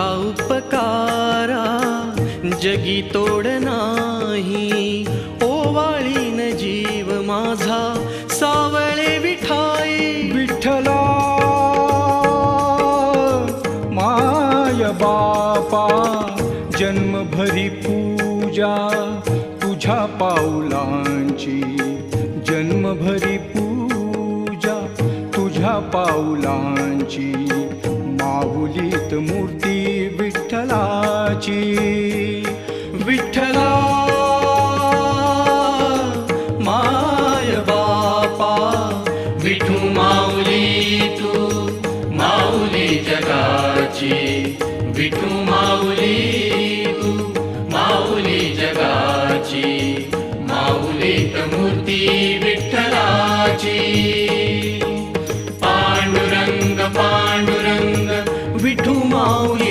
तुझा उपकारा जगी तोड नाही, ओवाळीन जीव माझा सावळे विठाई. विठ्ठला माय बापा जन्मभरी पूजा तुझ्या पाऊलांची, जन्मभरी पूजा तुझ्या पाऊलांची. माहुलीत मूर्ती विठ्ठलाची. विठ्ठला माय बापा विठू माऊली तू माऊली जगाची. विठू माऊली तू माऊली जगाची. माऊलीत मूर्ती